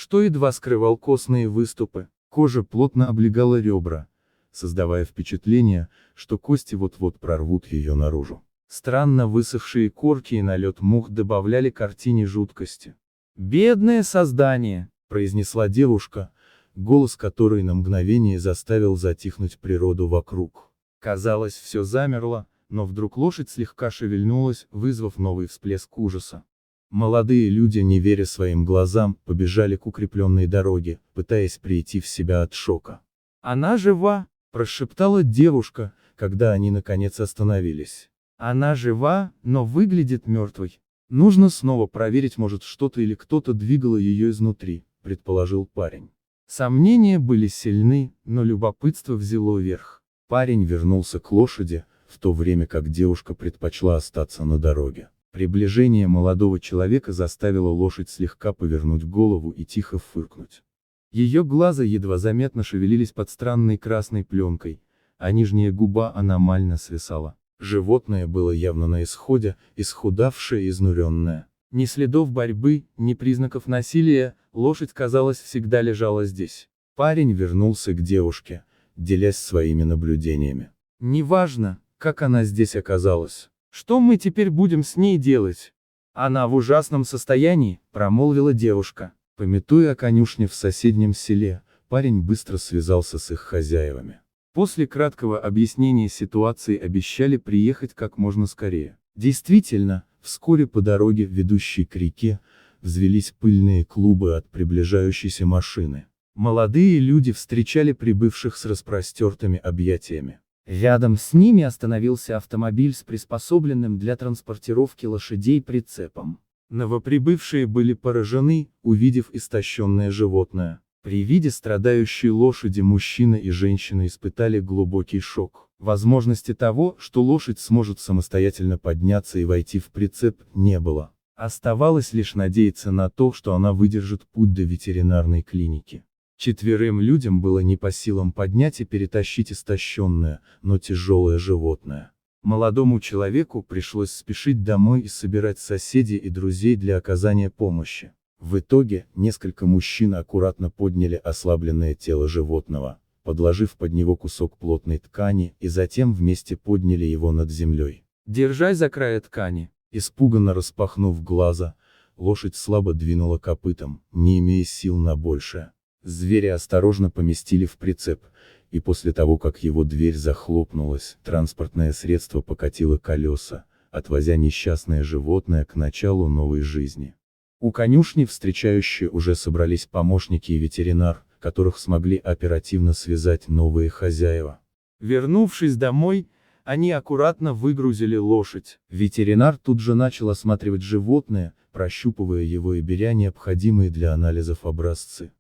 что едва скрывал костные выступы. Кожа плотно облегала ребра, создавая впечатление, что кости вот-вот прорвут ее наружу. Странно высохшие корки и налет мух добавляли картине жуткости. «Бедное создание!» — произнесла девушка, голос которой на мгновение заставил затихнуть природу вокруг. Казалось, все замерло, но вдруг лошадь слегка шевельнулась, вызвав новый всплеск ужаса. Молодые люди, не веря своим глазам, побежали к укрепленной дороге, пытаясь прийти в себя от шока. «Она жива!» — прошептала девушка, когда они наконец остановились. «Она жива, но выглядит мертвой. Нужно снова проверить, может, что-то или кто-то двигал ее изнутри», — предположил парень. Сомнения были сильны, но любопытство взяло верх. Парень вернулся к лошади, в то время как девушка предпочла остаться на дороге. Приближение молодого человека заставило лошадь слегка повернуть голову и тихо фыркнуть. Ее глаза едва заметно шевелились под странной красной пленкой, а нижняя губа аномально свисала. Животное было явно на исходе, исхудавшее и изнуренное. Ни следов борьбы, ни признаков насилия, лошадь, казалось, всегда лежала здесь. Парень вернулся к девушке, делясь своими наблюдениями. «Неважно, как она здесь оказалась. Что мы теперь будем с ней делать? Она в ужасном состоянии», — промолвила девушка. Памятуя о конюшне в соседнем селе, парень быстро связался с их хозяевами. После краткого объяснения ситуации обещали приехать как можно скорее. Действительно, вскоре по дороге, ведущей к реке, взвелись пыльные клубы от приближающейся машины. Молодые люди встречали прибывших с распростертыми объятиями. Рядом с ними остановился автомобиль с приспособленным для транспортировки лошадей прицепом. Новоприбывшие были поражены, увидев истощенное животное. При виде страдающей лошади мужчина и женщина испытали глубокий шок. Возможности того, что лошадь сможет самостоятельно подняться и войти в прицеп, не было. Оставалось лишь надеяться на то, что она выдержит путь до ветеринарной клиники. Четверым людям было не по силам поднять и перетащить истощенное, но тяжелое животное. Молодому человеку пришлось спешить домой и собирать соседей и друзей для оказания помощи. В итоге, несколько мужчин аккуратно подняли ослабленное тело животного, подложив под него кусок плотной ткани, и затем вместе подняли его над землей. «Держась за край ткани», испуганно распахнув глаза, лошадь слабо двинула копытом, не имея сил на большее. Зверя осторожно поместили в прицеп, и после того, как его дверь захлопнулась, транспортное средство покатило колеса, отвозя несчастное животное к началу новой жизни. У конюшни встречающие уже собрались помощники и ветеринар, которых смогли оперативно связать новые хозяева. Вернувшись домой, они аккуратно выгрузили лошадь. Ветеринар тут же начал осматривать животное, прощупывая его и беря необходимые для анализов образцы.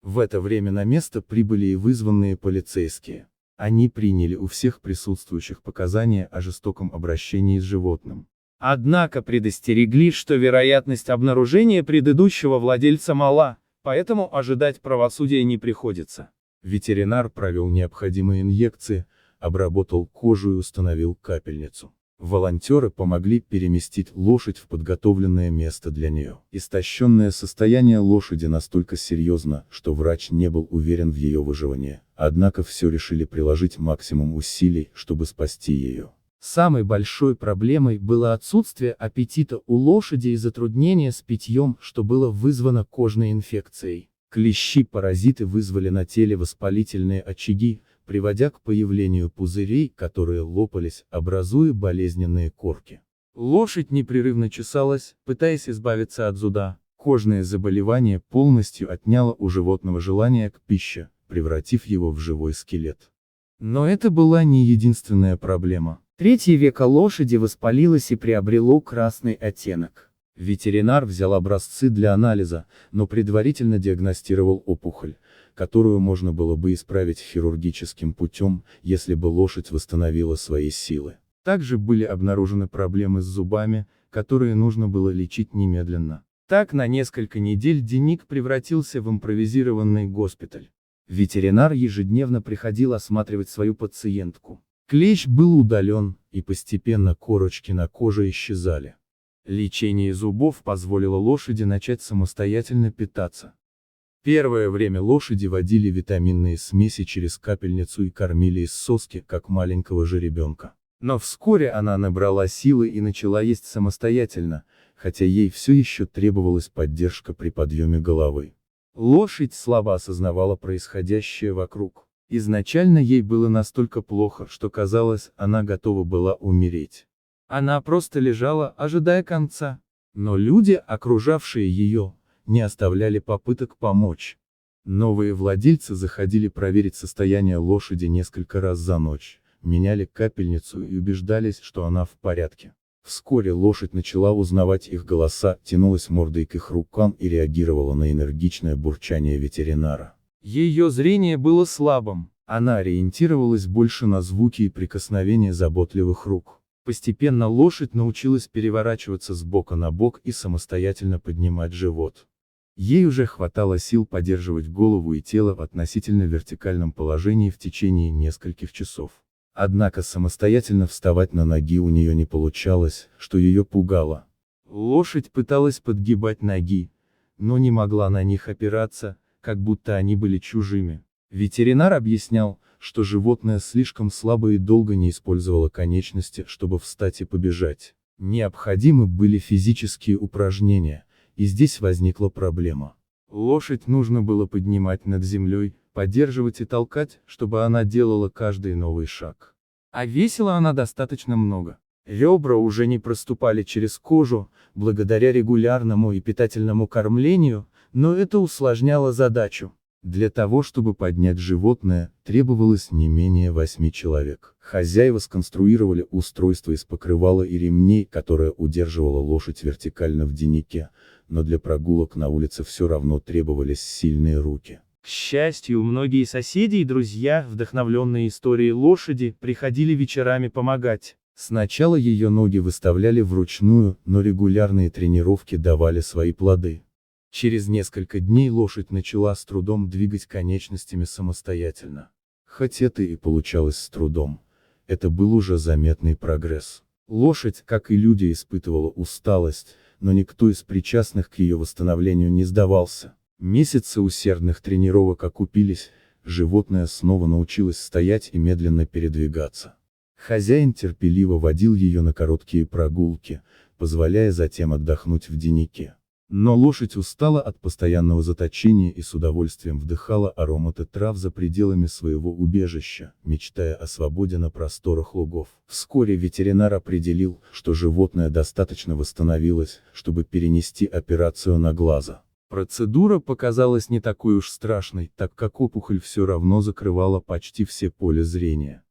В это время на место прибыли и вызванные полицейские. Они приняли у всех присутствующих показания о жестоком обращении с животным. Однако предостерегли, что вероятность обнаружения предыдущего владельца мала, поэтому ожидать правосудия не приходится. Ветеринар провел необходимые инъекции, обработал кожу и установил капельницу. Волонтеры помогли переместить лошадь в подготовленное место для нее. Истощенное состояние лошади настолько серьезно, что врач не был уверен в ее выживании, однако все решили приложить максимум усилий, чтобы спасти ее. Самой большой проблемой было отсутствие аппетита у лошади и затруднение с питьем, что было вызвано кожной инфекцией. Клещи-паразиты вызвали на теле воспалительные очаги, приводя к появлению пузырей, которые лопались, образуя болезненные корки. Лошадь непрерывно чесалась, пытаясь избавиться от зуда. Кожное заболевание полностью отняло у животного желание к пище, превратив его в живой скелет. Но это была не единственная проблема. Третье веко лошади воспалилось и приобрело красный оттенок. Ветеринар взял образцы для анализа, но предварительно диагностировал опухоль, которую можно было бы исправить хирургическим путем, если бы лошадь восстановила свои силы. Также были обнаружены проблемы с зубами, которые нужно было лечить немедленно. Так на несколько недель Деник превратился в импровизированный госпиталь. Ветеринар ежедневно приходил осматривать свою пациентку. Клещ был удален, и постепенно корочки на коже исчезали. Лечение зубов позволило лошади начать самостоятельно питаться. Первое время лошади водили витаминные смеси через капельницу и кормили из соски, как маленького жеребенка. Но вскоре она набрала силы и начала есть самостоятельно, хотя ей все еще требовалась поддержка при подъеме головы. Лошадь слабо осознавала происходящее вокруг. Изначально ей было настолько плохо, что казалось, она готова была умереть. Она просто лежала, ожидая конца. Но люди, окружавшие ее, не оставляли попыток помочь. Новые владельцы заходили проверить состояние лошади несколько раз за ночь, меняли капельницу и убеждались, что она в порядке. Вскоре лошадь начала узнавать их голоса, тянулась мордой к их рукам и реагировала на энергичное бурчание ветеринара. Ее зрение было слабым, она ориентировалась больше на звуки и прикосновения заботливых рук. Постепенно лошадь научилась переворачиваться с бока на бок и самостоятельно поднимать живот. Ей уже хватало сил поддерживать голову и тело в относительно вертикальном положении в течение нескольких часов. Однако самостоятельно вставать на ноги у нее не получалось, что ее пугало. Лошадь пыталась подгибать ноги, но не могла на них опираться, как будто они были чужими. Ветеринар объяснял, что животное слишком слабо и долго не использовало конечности, чтобы встать и побежать. Необходимы были физические упражнения, и здесь возникла проблема. Лошадь нужно было поднимать над землей, поддерживать и толкать, чтобы она делала каждый новый шаг. А весила она достаточно много. Ребра уже не проступали через кожу, благодаря регулярному и питательному кормлению, но это усложняло задачу. Для того, чтобы поднять животное, требовалось не менее 8 человек. Хозяева сконструировали устройство из покрывала и ремней, которое удерживало лошадь вертикально в деннике, но для прогулок на улице все равно требовались сильные руки. К счастью, многие соседи и друзья, вдохновленные историей лошади, приходили вечерами помогать. Сначала ее ноги выставляли вручную, но регулярные тренировки давали свои плоды. Через несколько дней лошадь начала с трудом двигать конечностями самостоятельно. Хоть это и получалось с трудом, это был уже заметный прогресс. Лошадь, как и люди, испытывала усталость, но никто из причастных к ее восстановлению не сдавался. Месяцы усердных тренировок окупились, животное снова научилось стоять и медленно передвигаться. Хозяин терпеливо водил ее на короткие прогулки, позволяя затем отдохнуть в деннике. Но лошадь устала от постоянного заточения и с удовольствием вдыхала ароматы трав за пределами своего убежища, мечтая о свободе на просторах лугов. Вскоре ветеринар определил, что животное достаточно восстановилось, чтобы перенести операцию на глаза. Процедура показалась не такой уж страшной, так как опухоль все равно закрывала почти все поля зрения.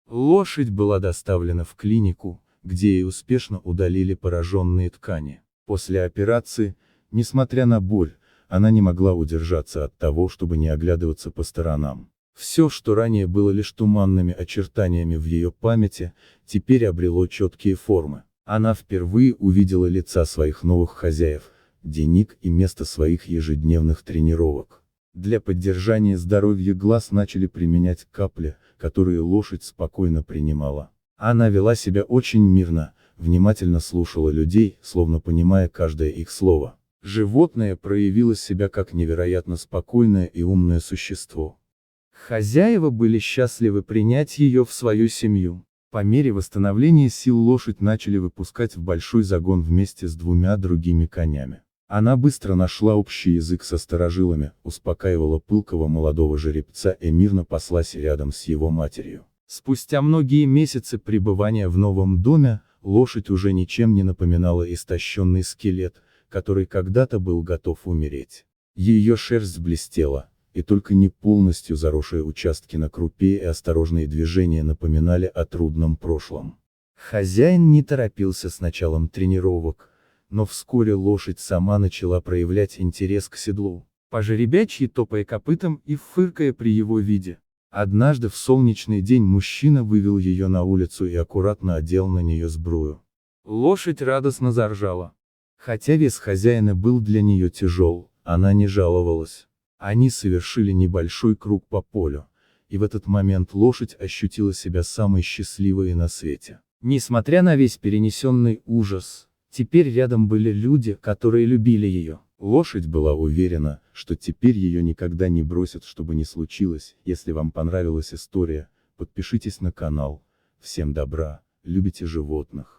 Лошадь была доставлена в клинику, где ей успешно удалили пораженные ткани. После операции, несмотря на боль, она не могла удержаться от того, чтобы не оглядываться по сторонам. Все, что ранее было лишь туманными очертаниями в ее памяти, теперь обрело четкие формы. Она впервые увидела лица своих новых хозяев, денник и место своих ежедневных тренировок. Для поддержания здоровья глаз начали применять капли, которые лошадь спокойно принимала. Она вела себя очень мирно, внимательно слушала людей, словно понимая каждое их слово. Животное проявило себя как невероятно спокойное и умное существо. Хозяева были счастливы принять ее в свою семью. По мере восстановления сил лошадь начали выпускать в большой загон вместе с 2 другими конями. Она быстро нашла общий язык со старожилами, успокаивала пылкого молодого жеребца и мирно паслась рядом с его матерью. Спустя многие месяцы пребывания в новом доме, лошадь уже ничем не напоминала истощенный скелет, который когда-то был готов умереть. Ее шерсть блестела, и только не полностью заросшие участки на крупе и осторожные движения напоминали о трудном прошлом. Хозяин не торопился с началом тренировок, но вскоре лошадь сама начала проявлять интерес к седлу, по жеребячьи топая копытом и фыркая при его виде. Однажды в солнечный день мужчина вывел ее на улицу и аккуратно одел на нее сбрую. Лошадь радостно заржала. Хотя вес хозяина был для нее тяжел, она не жаловалась. Они совершили небольшой круг по полю, и в этот момент лошадь ощутила себя самой счастливой на свете. Несмотря на весь перенесенный ужас, теперь рядом были люди, которые любили ее. Лошадь была уверена, что теперь ее никогда не бросят, что бы ни случилось. Если вам понравилась история, подпишитесь на канал. Всем добра, любите животных.